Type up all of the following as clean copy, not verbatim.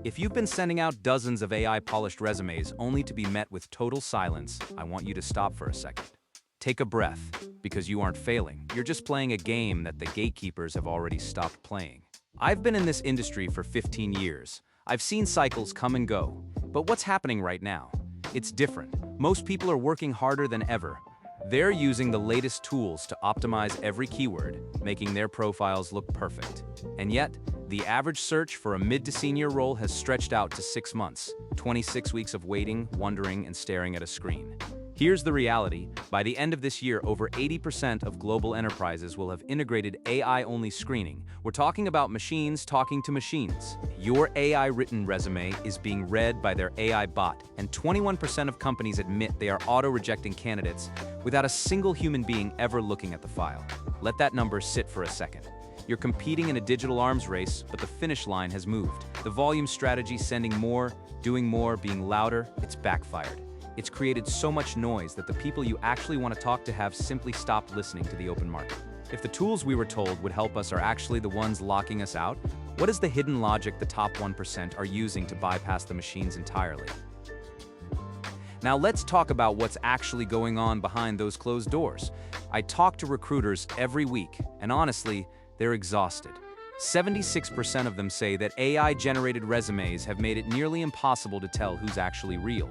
If you've been sending out dozens of AI-polished resumes only to be met with total silence, I want you to stop for a second. Take a breath, because you aren't failing. You're just playing a game that the gatekeepers have already stopped playing. I've been in this industry for 15 years. I've seen cycles come and go. But what's happening right now? It's different. Most people are working harder than ever. They're using the latest tools to optimize every keyword, making their profiles look perfect. And yet, the average search for a mid to senior role has stretched out to 6 months, 26 weeks of waiting, wondering, and staring at a screen. Here's the reality. By the end of this year, over 80% of global enterprises will have integrated AI-only screening. We're talking about machines talking to machines. Your AI-written resume is being read by their AI bot, and 21% of companies admit they are auto-rejecting candidates without a single human being ever looking at the file. Let that number sit for a second. You're competing in a digital arms race, but the finish line has moved. The volume strategy, sending more, doing more, being louder, it's backfired. It's created so much noise that the people you actually want to talk to have simply stopped listening to the open market. If the tools we were told would help us are actually the ones locking us out, what is the hidden logic the top 1% are using to bypass the machines entirely? Now let's talk about what's actually going on behind those closed doors. I talk to recruiters every week, and honestly, they're exhausted. 76% of them say that AI-generated resumes have made it nearly impossible to tell who's actually real.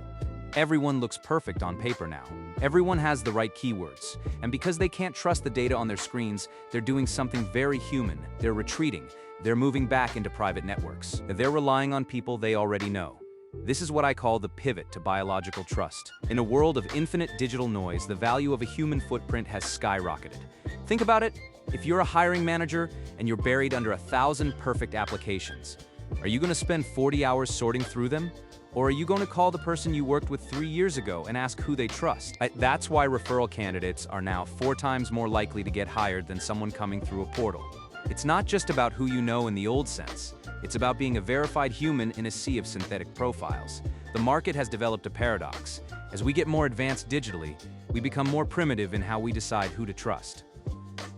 Everyone looks perfect on paper now. Everyone has the right keywords. And because they can't trust the data on their screens, they're doing something very human. They're retreating. They're moving back into private networks. They're relying on people they already know. This is what I call the pivot to biological trust. In a world of infinite digital noise, the value of a human footprint has skyrocketed. Think about it. If you're a hiring manager and you're buried under 1,000 perfect applications, are you going to spend 40 hours sorting through them? Or are you going to call the person you worked with 3 years ago and ask who they trust? That's why referral candidates are now 4 times more likely to get hired than someone coming through a portal. It's not just about who you know in the old sense. It's about being a verified human in a sea of synthetic profiles. The market has developed a paradox. As we get more advanced digitally, we become more primitive in how we decide who to trust.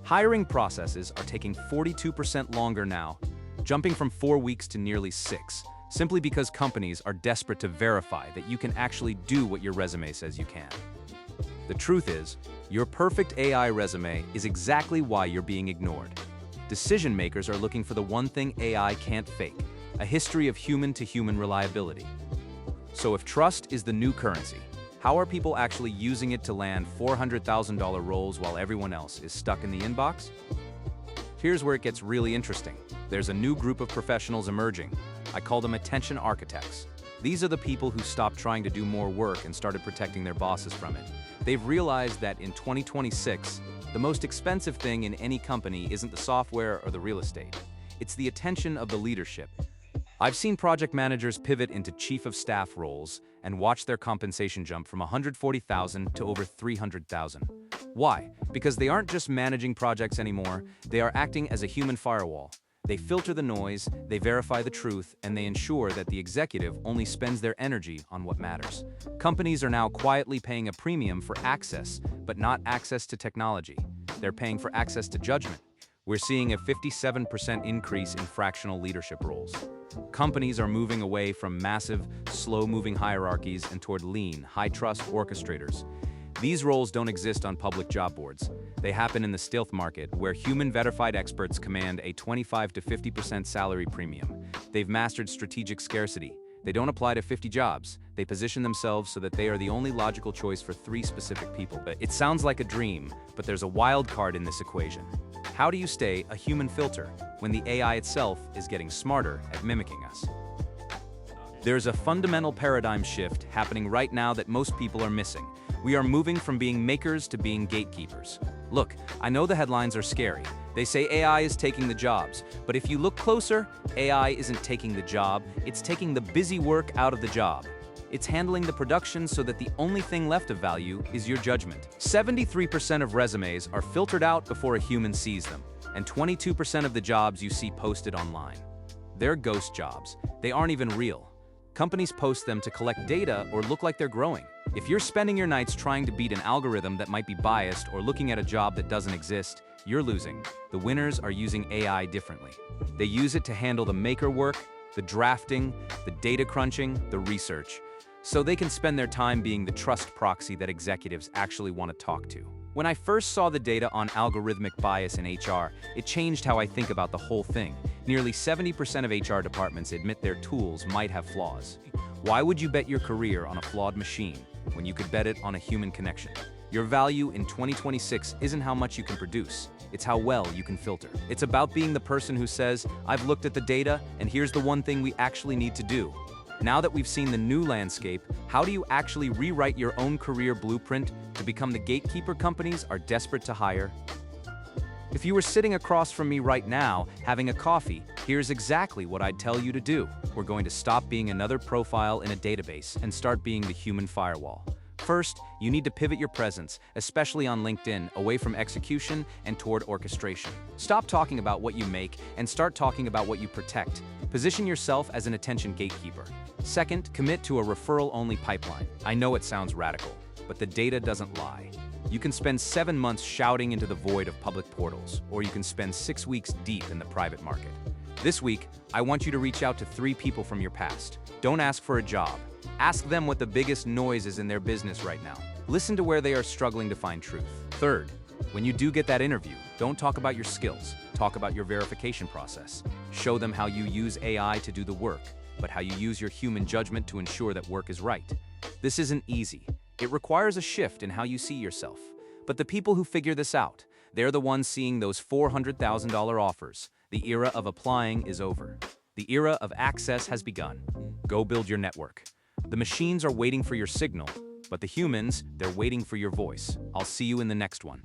Hiring processes are taking 42% longer now, jumping from 4 weeks to nearly 6. Simply because companies are desperate to verify that you can actually do what your resume says you can. The truth is, your perfect AI resume is exactly why you're being ignored. Decision makers are looking for the one thing AI can't fake, a history of human-to-human reliability. So if trust is the new currency, how are people actually using it to land $400,000 roles while everyone else is stuck in the inbox? Here's where it gets really interesting. There's a new group of professionals emerging. I call them attention architects. These are the people who stopped trying to do more work and started protecting their bosses from it. They've realized that in 2026, the most expensive thing in any company isn't the software or the real estate. It's the attention of the leadership. I've seen project managers pivot into chief of staff roles and watch their compensation jump from $140,000 to over $300,000. Why? Because they aren't just managing projects anymore, they are acting as a human firewall. They filter the noise, they verify the truth, and they ensure that the executive only spends their energy on what matters. Companies are now quietly paying a premium for access, but not access to technology. They're paying for access to judgment. We're seeing a 57% increase in fractional leadership roles. Companies are moving away from massive, slow-moving hierarchies and toward lean, high-trust orchestrators. These roles don't exist on public job boards. They happen in the stealth market, where human-verified experts command a 25 to 50% salary premium. They've mastered strategic scarcity. They don't apply to 50 jobs. They position themselves so that they are the only logical choice for 3 specific people. It sounds like a dream, but there's a wild card in this equation. How do you stay a human filter when the AI itself is getting smarter at mimicking us? There's a fundamental paradigm shift happening right now that most people are missing. We are moving from being makers to being gatekeepers. Look, I know the headlines are scary. They say AI is taking the jobs, but if you look closer, AI isn't taking the job, it's taking the busy work out of the job. It's handling the production so that the only thing left of value is your judgment. 73% of resumes are filtered out before a human sees them, and 22% of the jobs you see posted online. They're ghost jobs. They aren't even real. Companies post them to collect data or look like they're growing. If you're spending your nights trying to beat an algorithm that might be biased or looking at a job that doesn't exist, you're losing. The winners are using AI differently. They use it to handle the maker work, the drafting, the data crunching, the research, so they can spend their time being the trust proxy that executives actually want to talk to. When I first saw the data on algorithmic bias in HR, it changed how I think about the whole thing. Nearly 70% of HR departments admit their tools might have flaws. Why would you bet your career on a flawed machine when you could bet it on a human connection? Your value in 2026 isn't how much you can produce, it's how well you can filter. It's about being the person who says, I've looked at the data, and here's the one thing we actually need to do. Now that we've seen the new landscape, how do you actually rewrite your own career blueprint to become the gatekeeper companies are desperate to hire? If you were sitting across from me right now, having a coffee, here's exactly what I'd tell you to do. We're going to stop being another profile in a database and start being the human firewall. First, you need to pivot your presence, especially on LinkedIn, away from execution and toward orchestration. Stop talking about what you make and start talking about what you protect. Position yourself as an attention gatekeeper. Second, commit to a referral-only pipeline. I know it sounds radical, but the data doesn't lie. You can spend 7 months shouting into the void of public portals, or you can spend 6 weeks deep in the private market. This week, I want you to reach out to 3 people from your past. Don't ask for a job. Ask them what the biggest noise is in their business right now. Listen to where they are struggling to find truth. Third, when you do get that interview, don't talk about your skills. Talk about your verification process. Show them how you use AI to do the work, but how you use your human judgment to ensure that work is right. This isn't easy. It requires a shift in how you see yourself. But the people who figure this out, they're the ones seeing those $400,000 offers. The era of applying is over. The era of access has begun. Go build your network. The machines are waiting for your signal, but the humans, they're waiting for your voice. I'll see you in the next one.